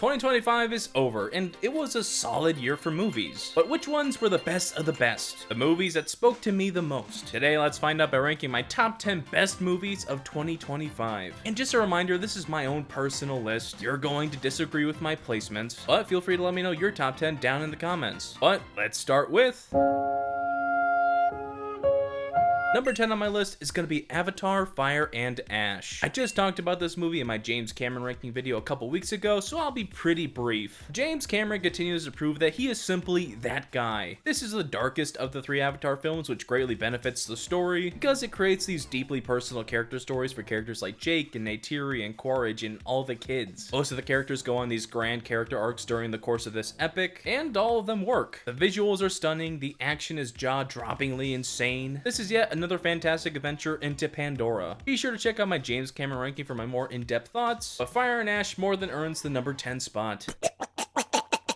2025 is over, and it was a solid year for movies. But which ones were the best of the best? The movies that spoke to me the most? Today, let's find out by ranking my top 10 best movies of 2025. And just a reminder, this is my own personal list. You're going to disagree with my placements, but feel free to let me know your top 10 down in the comments. But let's start with... Number 10 on my list is going to be Avatar: Fire and Ash. I just talked about this movie in my James Cameron ranking video a couple weeks ago, so I'll be pretty brief. James Cameron continues to prove that he is simply that guy. This is the darkest of the three Avatar films, which greatly benefits the story because it creates these deeply personal character stories for characters like Jake and Neytiri and Quaritch and all the kids. Most of the characters go on these grand character arcs during the course of this epic, and all of them work. The visuals are stunning, the action is jaw-droppingly insane. This is yet another fantastic adventure into Pandora. Be sure to check out my James Cameron ranking for my more in-depth thoughts, but Fire and Ash more than earns the number 10 spot.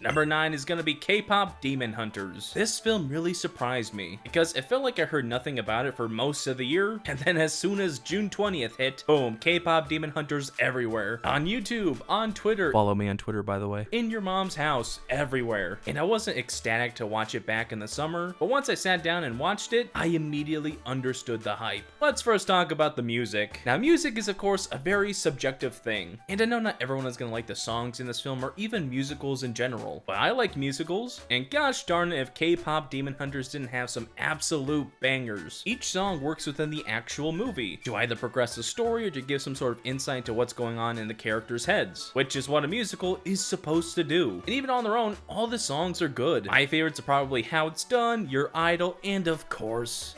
Number 9 is gonna be K-pop Demon Hunters. This film really surprised me because it felt like I heard nothing about it for most of the year, and then as soon as June 20th hit, boom, K-pop Demon Hunters everywhere. On YouTube, on Twitter, follow me on Twitter by the way, in your mom's house, everywhere. And I wasn't ecstatic to watch it back in the summer, but once I sat down and watched it, I immediately understood the hype. Let's first talk about the music. Now, music is of course a very subjective thing, and I know not everyone is gonna like the songs in this film or even musicals in general. But I like musicals, and gosh darn it if K-pop Demon Hunters didn't have some absolute bangers. Each song works within the actual movie to either progress the story or to give some sort of insight into what's going on in the characters' heads, which is what a musical is supposed to do. And even on their own, all the songs are good. My favorites are probably How It's Done, Your Idol, and of course...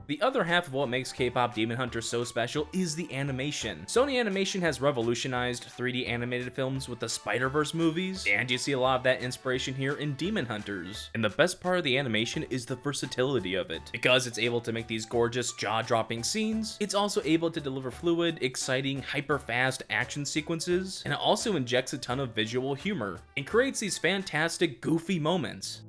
The other half of what makes K-pop Demon Hunters so special is the animation. Sony Animation has revolutionized 3D animated films with the Spider-Verse movies, and you see a lot of that inspiration here in Demon Hunters. And the best part of the animation is the versatility of it. Because it's able to make these gorgeous, jaw-dropping scenes, it's also able to deliver fluid, exciting, hyper-fast action sequences, and it also injects a ton of visual humor, and creates these fantastic, goofy moments.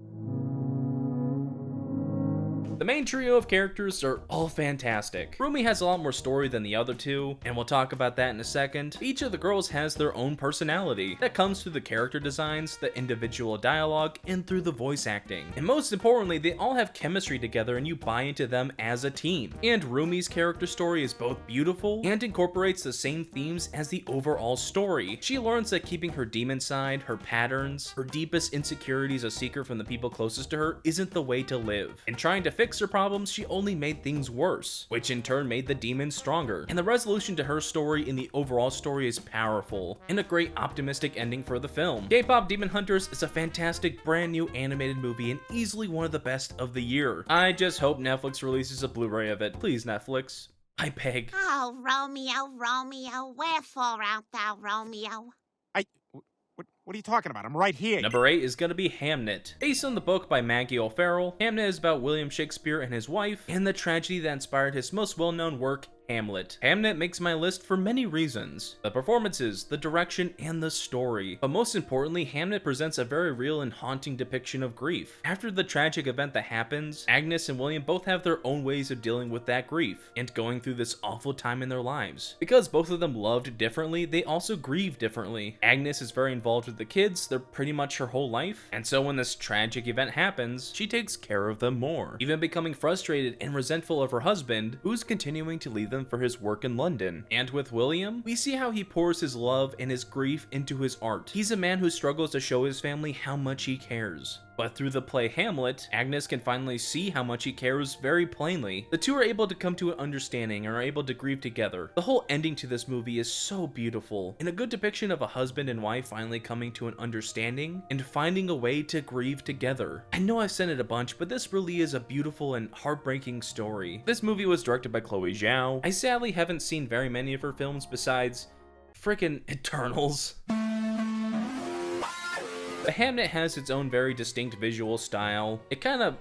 The main trio of characters are all fantastic. Rumi has a lot more story than the other two, and we'll talk about that in a second. Each of the girls has their own personality that comes through the character designs, the individual dialogue, and through the voice acting. And most importantly, they all have chemistry together and you buy into them as a team. And Rumi's character story is both beautiful and incorporates the same themes as the overall story. She learns that keeping her demon side, her patterns, her deepest insecurities a secret from the people closest to her isn't the way to live. And trying to fix her problems, she only made things worse, which in turn made the demons stronger. And the resolution to her story in the overall story is powerful, and a great optimistic ending for the film. K-pop Demon Hunters is a fantastic brand new animated movie and easily one of the best of the year. I just hope Netflix releases a Blu-ray of it. Please, Netflix. I beg. Oh, Romeo, Romeo, wherefore art thou, Romeo? What are you talking about? I'm right here. Number 8 is gonna be Hamnet. Based on the book by Maggie O'Farrell, Hamnet is about William Shakespeare and his wife, and the tragedy that inspired his most well-known work, Hamlet. Hamnet makes my list for many reasons. The performances, the direction, and the story. But most importantly, Hamnet presents a very real and haunting depiction of grief. After the tragic event that happens, Agnes and William both have their own ways of dealing with that grief and going through this awful time in their lives. Because both of them loved differently, they also grieve differently. Agnes is very involved with the kids, they're pretty much her whole life, and so when this tragic event happens, she takes care of them more, even becoming frustrated and resentful of her husband, who's continuing to leave them for his work in London. And with William, we see how he pours his love and his grief into his art. He's a man who struggles to show his family how much he cares. But through the play Hamlet, Agnes can finally see how much he cares very plainly. The two are able to come to an understanding and are able to grieve together. The whole ending to this movie is so beautiful, and a good depiction of a husband and wife finally coming to an understanding and finding a way to grieve together. I know I've said it a bunch, but this really is a beautiful and heartbreaking story. This movie was directed by Chloe Zhao. I sadly haven't seen very many of her films besides frickin' Eternals. But Hamnet has its own very distinct visual style. It kind of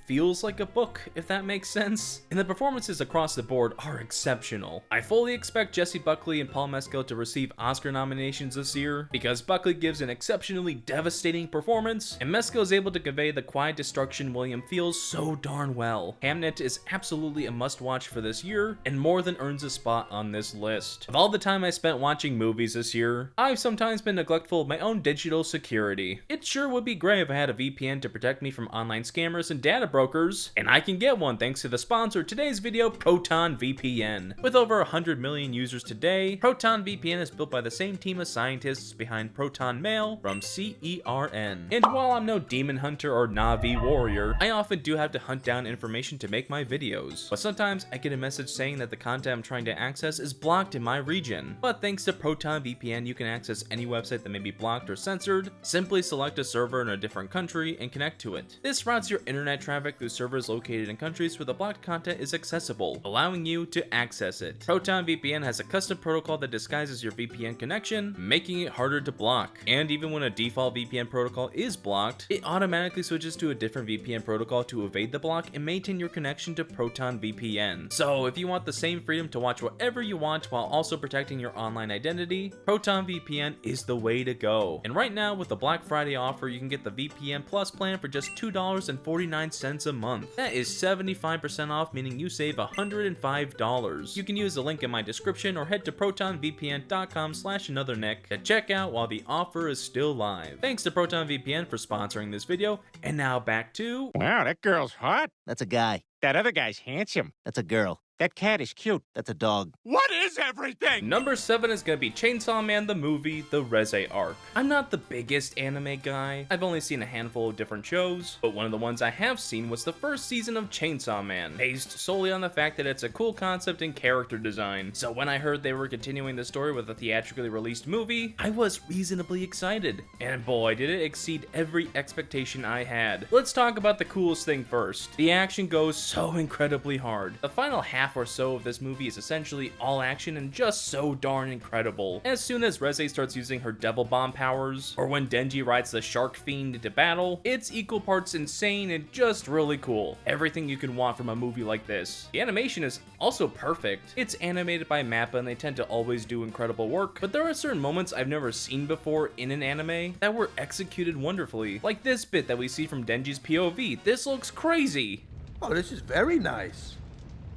feels like a book, if that makes sense. And the performances across the board are exceptional. I fully expect Jessie Buckley and Paul Mescal to receive Oscar nominations this year, because Buckley gives an exceptionally devastating performance, and Mescal is able to convey the quiet destruction William feels so darn well. Hamnet is absolutely a must-watch for this year, and more than earns a spot on this list. Of all the time I spent watching movies this year, I've sometimes been neglectful of my own digital security. It sure would be great if I had a VPN to protect me from online scammers and data brokers, and I can get one thanks to the sponsor of today's video, Proton VPN. With over 100 million users today, Proton VPN is built by the same team of scientists behind Proton Mail from CERN. And while I'm no demon hunter or Na'vi warrior, I often do have to hunt down information to make my videos. But sometimes I get a message saying that the content I'm trying to access is blocked in my region. But thanks to Proton VPN, you can access any website that may be blocked or censored. Simply select a server in a different country and connect to it. This routes your internet traffic through servers located in countries where the blocked content is accessible, allowing you to access it. Proton VPN has a custom protocol that disguises your VPN connection, making it harder to block. And even when a default VPN protocol is blocked, it automatically switches to a different VPN protocol to evade the block and maintain your connection to Proton VPN. So if you want the same freedom to watch whatever you want while also protecting your online identity, Proton VPN is the way to go. And right now with the Black Friday offer, you can get the VPN Plus plan for just $2.49 a month. That is 75% off, meaning you save $105. You can use the link in my description or head to protonvpn.com/anothernick to check out while the offer is still live. Thanks to Proton VPN for sponsoring this video, and now back to... Wow, that girl's hot. That's a guy. That other guy's handsome. That's a girl. That cat is cute. That's a dog. What is everything? Number 7 is gonna be Chainsaw Man the movie, the Reze arc. I'm not the biggest anime guy. I've only seen a handful of different shows, but one of the ones I have seen was the first season of Chainsaw Man, based solely on the fact that it's a cool concept and character design. So when I heard they were continuing the story with a theatrically released movie, I was reasonably excited. And boy, did it exceed every expectation I had. Let's talk about the coolest thing first. The action goes so incredibly hard. The final half or so of this movie is essentially all action and just so darn incredible. As soon as Reze starts using her devil bomb powers, or when Denji rides the shark fiend into battle, it's equal parts insane and just really cool. Everything you can want from a movie like this. The animation is also perfect. It's animated by MAPPA and they tend to always do incredible work, but there are certain moments I've never seen before in an anime that were executed wonderfully. Like this bit that we see from Denji's POV. This looks crazy. Oh, this is very nice.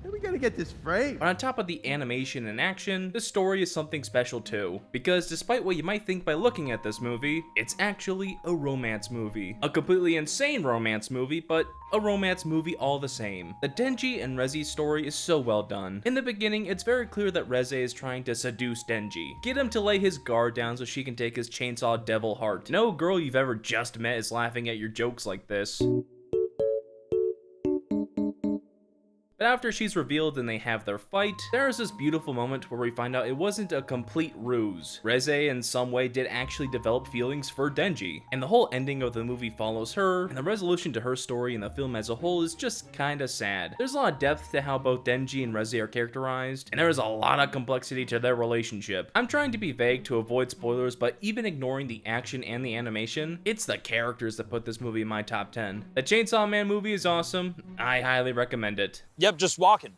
We gotta get this framed. But on top of the animation and action, the story is something special too. Because despite what you might think by looking at this movie, it's actually a romance movie. A completely insane romance movie, but a romance movie all the same. The Denji and Reze story is so well done. In the beginning, it's very clear that Reze is trying to seduce Denji. Get him to lay his guard down so she can take his chainsaw devil heart. No girl you've ever just met is laughing at your jokes like this. But after she's revealed and they have their fight, there is this beautiful moment where we find out it wasn't a complete ruse. Reze in some way did actually develop feelings for Denji, and the whole ending of the movie follows her, and the resolution to her story in the film as a whole is just kinda sad. There's a lot of depth to how both Denji and Reze are characterized, and there is a lot of complexity to their relationship. I'm trying to be vague to avoid spoilers, but even ignoring the action and the animation, it's the characters that put this movie in my top 10. The Chainsaw Man movie is awesome. I highly recommend it. Yep, just walking.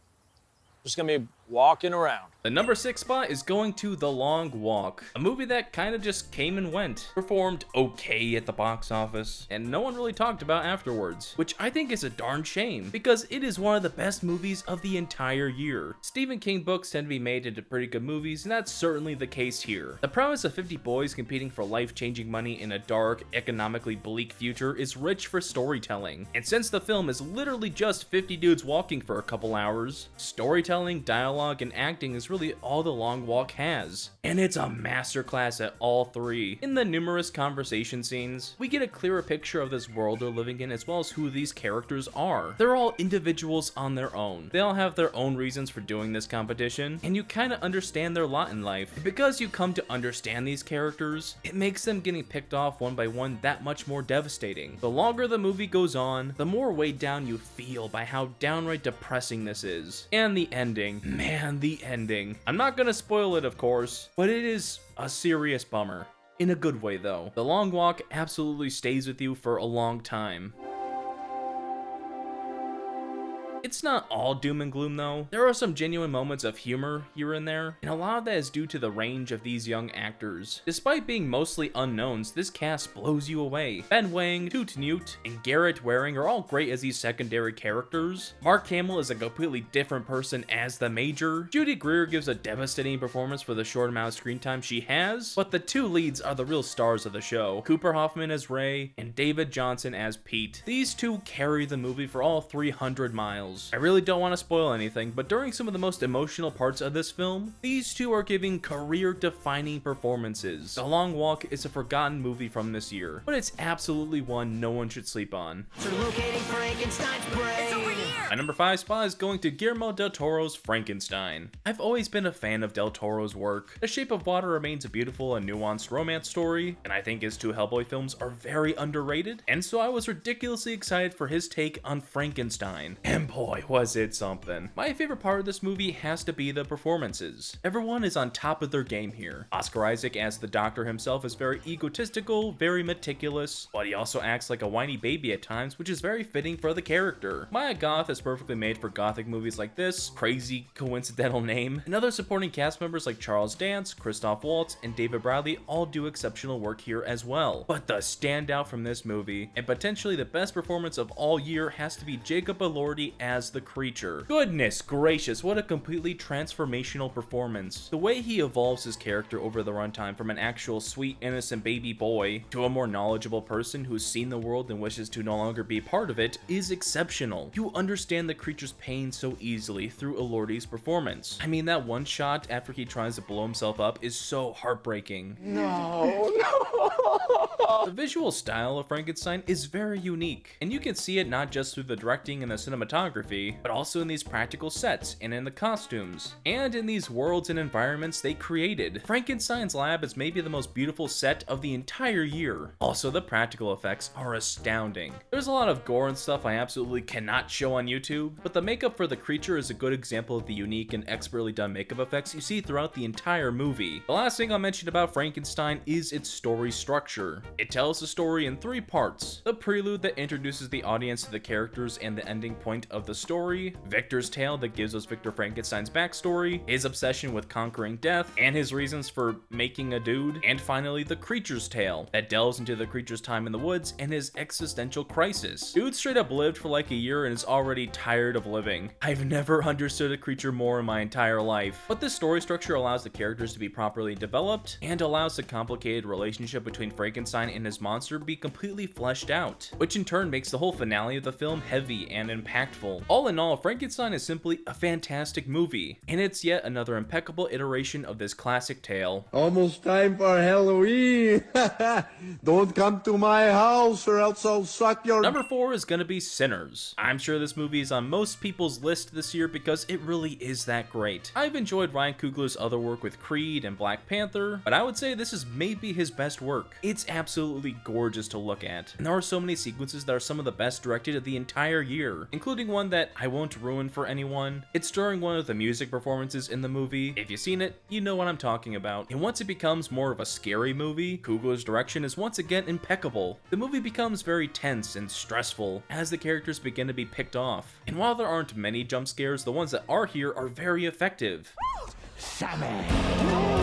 Just gonna be walking around. The number 6 spot is going to The Long Walk, a movie that kind of just came and went, performed okay at the box office, and no one really talked about afterwards, which I think is a darn shame, because it is one of the best movies of the entire year. Stephen King books tend to be made into pretty good movies, and that's certainly the case here. The premise of 50 boys competing for life-changing money in a dark, economically bleak future is rich for storytelling, and since the film is literally just 50 dudes walking for a couple hours, storytelling, dialogue, and acting is really all The Long Walk has. And it's a masterclass at all three. In the numerous conversation scenes, we get a clearer picture of this world they're living in as well as who these characters are. They're all individuals on their own. They all have their own reasons for doing this competition, and you kind of understand their lot in life. And because you come to understand these characters, it makes them getting picked off one by one that much more devastating. The longer the movie goes on, the more weighed down you feel by how downright depressing this is. And the ending. Man, the ending. I'm not gonna spoil it, of course, but it is a serious bummer. In a good way, though. The Long Walk absolutely stays with you for a long time. It's not all doom and gloom though. There are some genuine moments of humor here and there, and a lot of that is due to the range of these young actors. Despite being mostly unknowns, this cast blows you away. Ben Wang, Toot Newt, and Garrett Waring are all great as these secondary characters. Mark Hamill is a completely different person as the Major. Judy Greer gives a devastating performance for the short amount of screen time she has, but the two leads are the real stars of the show. Cooper Hoffman as Ray, and David Johnson as Pete. These two carry the movie for all 300 miles. I really don't want to spoil anything, but during some of the most emotional parts of this film, these two are giving career-defining performances. The Long Walk is a forgotten movie from this year, but it's absolutely one no one should sleep on. My number 5 spot is going to Guillermo del Toro's Frankenstein. I've always been a fan of del Toro's work. The Shape of Water remains a beautiful and nuanced romance story, and I think his 2 Hellboy films are very underrated, and so I was ridiculously excited for his take on Frankenstein. And boy, was it something. My favorite part of this movie has to be the performances. Everyone is on top of their game here. Oscar Isaac as the Doctor himself is very egotistical, very meticulous, but he also acts like a whiny baby at times, which is very fitting for the character. Maya Goth is perfectly made for gothic movies like this, crazy coincidental name, and other supporting cast members like Charles Dance, Christoph Waltz, and David Bradley all do exceptional work here as well. But the standout from this movie, and potentially the best performance of all year, has to be Jacob Elordi as the Creature. Goodness gracious, what a completely transformational performance. The way he evolves his character over the runtime from an actual sweet, innocent baby boy to a more knowledgeable person who's seen the world and wishes to no longer be part of it is exceptional. You understand the Creature's pain so easily through Elordi's performance. I mean, that one shot after he tries to blow himself up is so heartbreaking. No. The visual style of Frankenstein is very unique, and you can see it not just through the directing and the cinematography, but also in these practical sets and in the costumes, and in these worlds and environments they created. Frankenstein's lab is maybe the most beautiful set of the entire year. Also, the practical effects are astounding. There's a lot of gore and stuff I absolutely cannot show on YouTube, but the makeup for the Creature is a good example of the unique and expertly done makeup effects you see throughout the entire movie. The last thing I'll mention about Frankenstein is its story structure. It tells the story in 3 parts: the prelude that introduces the audience to the characters and the ending point of the story, Victor's tale that gives us Victor Frankenstein's backstory, his obsession with conquering death, and his reasons for making a dude, and finally the Creature's tale that delves into the Creature's time in the woods and his existential crisis. Dude straight up lived for like a year and is already tired of living. I've never understood a Creature more in my entire life, but this story structure allows the characters to be properly developed and allows the complicated relationship between Frankenstein and his monster be completely fleshed out, which in turn makes the whole finale of the film heavy and impactful. All in all, Frankenstein is simply a fantastic movie, and it's yet another impeccable iteration of this classic tale. Almost time for Halloween. Don't come to my house or else I'll suck your... Number 4 is gonna be Sinners. I'm sure this movie is on most people's list this year because it really is that great. I've enjoyed Ryan Coogler's other work with Creed and Black Panther, but I would say this is maybe his best work. It's absolutely gorgeous to look at, and there are so many sequences that are some of the best directed of the entire year, including one that I won't ruin for anyone. It's during one of the music performances in the movie. If you've seen it, you know what I'm talking about. And once it becomes more of a scary movie, Coogler's direction is once again impeccable. The movie becomes very tense and stressful as the characters begin to be picked off. And while there aren't many jump scares, the ones that are here are very effective. Sammy.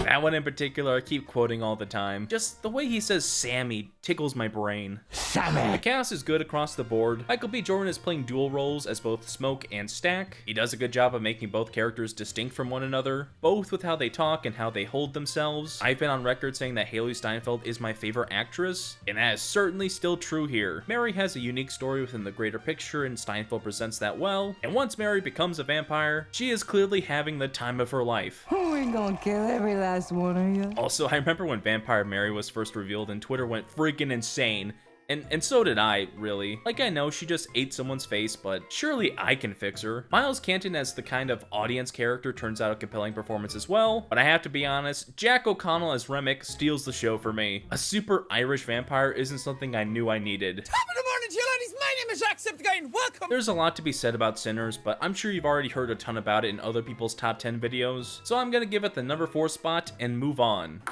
That one in particular I keep quoting all the time. Just the way he says Sammy tickles my brain. Sammy. The cast is good across the board. Michael B. Jordan is playing dual roles as both Smoke and Stack. He does a good job of making both characters distinct from one another, both with how they talk and how they hold themselves. I've been on record saying that Haley Steinfeld is my favorite actress, and that is certainly still true here. Mary has a unique story within the greater picture, and Steinfeld presents that well, and once Mary becomes a vampire, she is clearly having the time of her life. We ain't gonna kill every last one of you. Also, I remember when Vampire Mary was first revealed and Twitter went freaking insane. And so did I, really. Like, I know she just ate someone's face, but surely I can fix her. Miles Canton as the kind of audience character turns out a compelling performance as well, but I have to be honest, Jack O'Connell as Remick steals the show for me. A super Irish vampire isn't something I knew I needed. Top of the morning to you, ladies. My name is Jacksepticeye. Welcome. There's a lot to be said about Sinners, but I'm sure you've already heard a ton about it in other people's top 10 videos, so I'm gonna give it the number 4 spot and move on.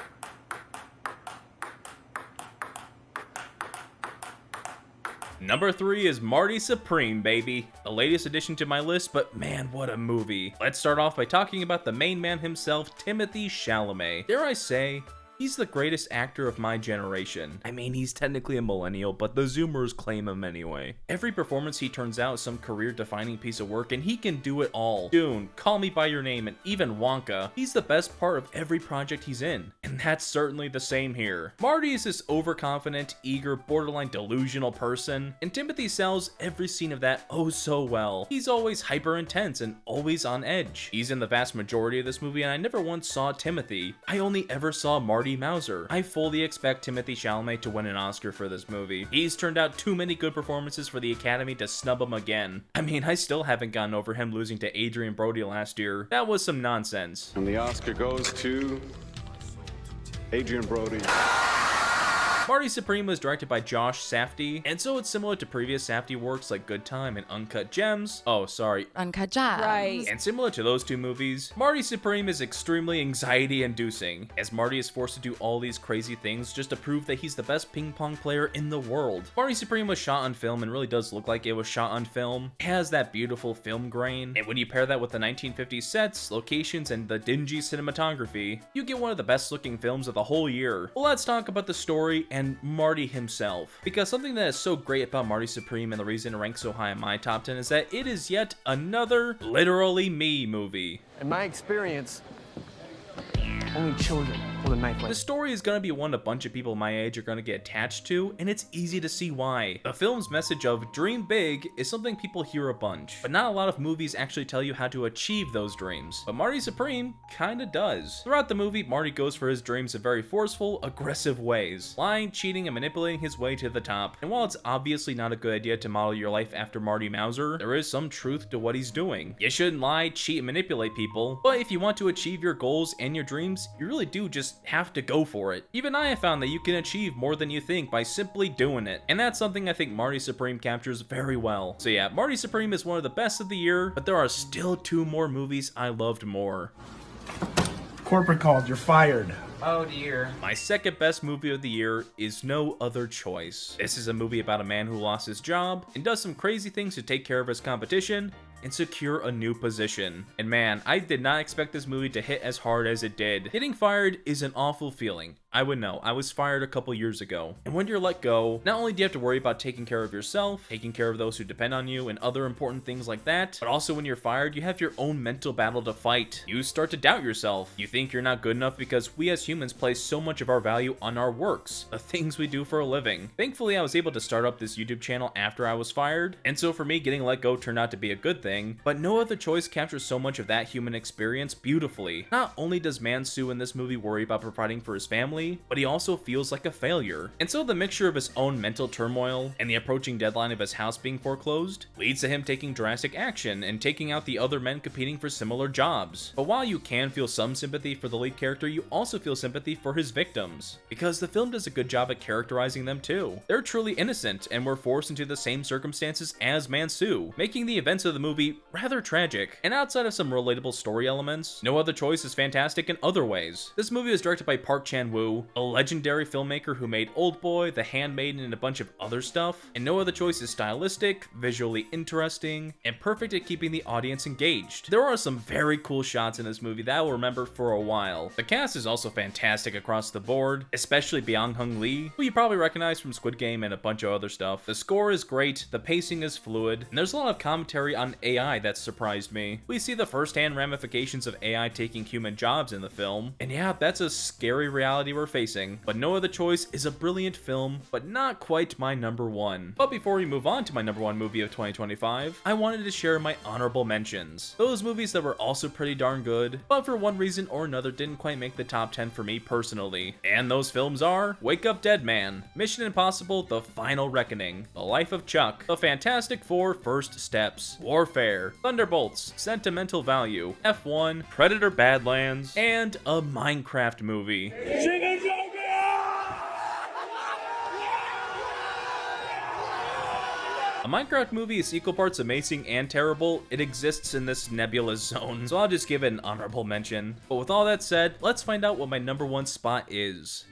Number 3 is Marty Supreme, baby. The latest addition to my list, but man, what a movie. Let's start off by talking about the main man himself, Timothée Chalamet. Dare I say, he's the greatest actor of my generation. I mean, he's technically a millennial, but the Zoomers claim him anyway. Every performance he turns out is some career-defining piece of work, and he can do it all. Dune, Call Me By Your Name, and even Wonka. He's the best part of every project he's in, and that's certainly the same here. Marty is this overconfident, eager, borderline delusional person, and Timothy sells every scene of that oh so well. He's always hyper intense and always on edge. He's in the vast majority of this movie, and I never once saw Timothy. I only ever saw Marty Mauser. I fully expect Timothée Chalamet to win an Oscar for this movie. He's turned out too many good performances for the Academy to snub him again. I mean, I still haven't gotten over him losing to Adrian Brody last year. That was some nonsense. And the Oscar goes to Adrian Brody. Marty Supreme was directed by Josh Safdie, and so it's similar to previous Safdie works like Good Time and Uncut Gems. Oh, sorry. Uncut Gems. Right. And similar to those two movies, Marty Supreme is extremely anxiety-inducing, as Marty is forced to do all these crazy things just to prove that he's the best ping pong player in the world. Marty Supreme was shot on film and really does look like it was shot on film. It has that beautiful film grain, and when you pair that with the 1950s sets, locations, and the dingy cinematography, you get one of the best looking films of the whole year. Well, let's talk about the story and Marty himself, because something that is so great about Marty Supreme and the reason it ranks so high in my top 10 is that it is yet another literally me movie. In my experience, only children hold a knife like The story is going to be one a bunch of people my age are going to get attached to, and it's easy to see why. The film's message of dream big is something people hear a bunch, but not a lot of movies actually tell you how to achieve those dreams. But Marty Supreme kinda does. Throughout the movie, Marty goes for his dreams in very forceful, aggressive ways, lying, cheating, and manipulating his way to the top. And while it's obviously not a good idea to model your life after Marty Mauser, there is some truth to what he's doing. You shouldn't lie, cheat, and manipulate people, but if you want to achieve your goals and your dreams, you really do just have to go for it. Even I have found that you can achieve more than you think by simply doing it, and that's something I think Marty Supreme captures very well. So yeah, Marty Supreme is one of the best of the year, but there are still 2 more movies I loved more. Corporate called, you're fired. Oh dear. My second best movie of the year is No Other Choice. This is a movie about a man who lost his job and does some crazy things to take care of his competition and secure a new position. And man, I did not expect this movie to hit as hard as it did. Getting fired is an awful feeling. I would know. I was fired a couple years ago. And when you're let go, not only do you have to worry about taking care of yourself, taking care of those who depend on you, and other important things like that, but also when you're fired, you have your own mental battle to fight. You start to doubt yourself. You think you're not good enough because we as humans place so much of our value on our works, the things we do for a living. Thankfully, I was able to start up this YouTube channel after I was fired, and so for me, getting let go turned out to be a good thing, but No Other Choice captures so much of that human experience beautifully. Not only does Man-Soo in this movie worry about providing for his family, but he also feels like a failure. And so the mixture of his own mental turmoil and the approaching deadline of his house being foreclosed leads to him taking drastic action and taking out the other men competing for similar jobs. But while you can feel some sympathy for the lead character, you also feel sympathy for his victims, because the film does a good job at characterizing them too. They're truly innocent and were forced into the same circumstances as Man-Soo, making the events of the movie rather tragic. And outside of some relatable story elements, No Other Choice is fantastic in other ways. This movie was directed by Park Chan-wook, a legendary filmmaker who made Oldboy, The Handmaiden, and a bunch of other stuff. And No Other Choice is stylistic, visually interesting, and perfect at keeping the audience engaged. There are some very cool shots in this movie that I will remember for a while. The cast is also fantastic across the board, especially Byung-hun Lee, who you probably recognize from Squid Game and a bunch of other stuff. The score is great, the pacing is fluid, and there's a lot of commentary on AI that surprised me. We see the first-hand ramifications of AI taking human jobs in the film, and yeah, that's a scary reality we're facing. But No Other Choice is a brilliant film, but not quite my number 1. But before we move on to my number 1 movie of 2025, I wanted to share my honorable mentions. Those movies that were also pretty darn good, but for one reason or another didn't quite make the top 10 for me personally. And those films are Wake Up Dead Man, Mission Impossible: The Final Reckoning, The Life of Chuck, The Fantastic Four: First Steps, Warfare, Thunderbolts, Sentimental Value, F1, Predator: Badlands, and a Minecraft movie. A Minecraft movie is equal parts amazing and terrible. It exists in this nebulous zone, so I'll just give it an honorable mention. But with all that said, let's find out what my number 1 spot is.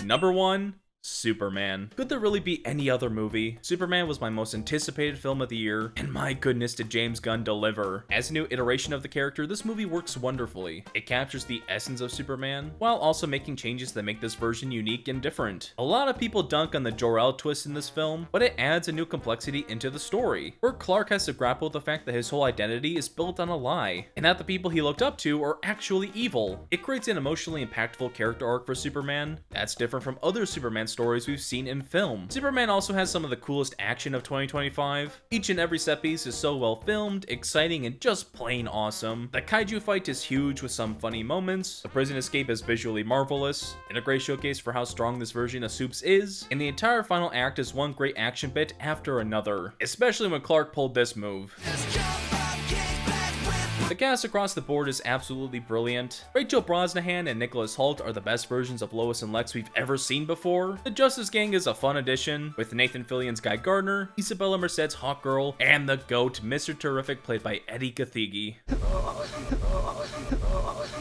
Number 1, Superman. Could there really be any other movie? Superman was my most anticipated film of the year, and my goodness did James Gunn deliver. As a new iteration of the character, this movie works wonderfully. It captures the essence of Superman, while also making changes that make this version unique and different. A lot of people dunk on the Jor-El twist in this film, but it adds a new complexity into the story, where Clark has to grapple with the fact that his whole identity is built on a lie, and that the people he looked up to are actually evil. It creates an emotionally impactful character arc for Superman that's different from other Superman stories we've seen in film. Superman also has some of the coolest action of 2025. Each and every set piece is so well filmed, exciting, and just plain awesome. The kaiju fight is huge with some funny moments. The prison escape is visually marvelous, and a great showcase for how strong this version of Supes is. And the entire final act is one great action bit after another, especially when Clark pulled this move. The cast across the board is absolutely brilliant. Rachel Brosnahan and Nicholas Hoult are the best versions of Lois and Lex we've ever seen before. The Justice Gang is a fun addition, with Nathan Fillion's Guy Gardner, Isabella Merced's Hawkgirl, and the GOAT, Mr. Terrific, played by Eddie Gathegi.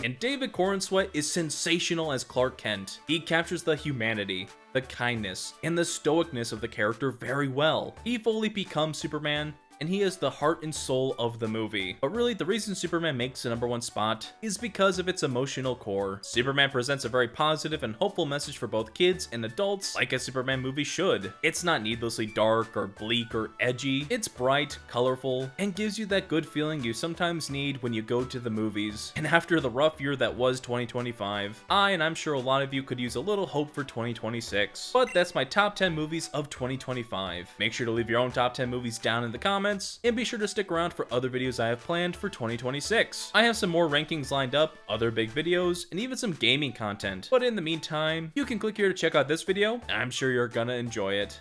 And David Corenswet is sensational as Clark Kent. He captures the humanity, the kindness, and the stoicness of the character very well. He fully becomes Superman, and he is the heart and soul of the movie. But really, the reason Superman makes the #1 spot is because of its emotional core. Superman presents a very positive and hopeful message for both kids and adults, like a Superman movie should. It's not needlessly dark or bleak or edgy. It's bright, colorful, and gives you that good feeling you sometimes need when you go to the movies. And after the rough year that was 2025, and I'm sure a lot of you could use a little hope for 2026. But that's my top 10 movies of 2025. Make sure to leave your own top 10 movies down in the comments, and be sure to stick around for other videos I have planned for 2026. I have some more rankings lined up, other big videos, and even some gaming content. But in the meantime, you can click here to check out this video. I'm sure you're gonna enjoy it.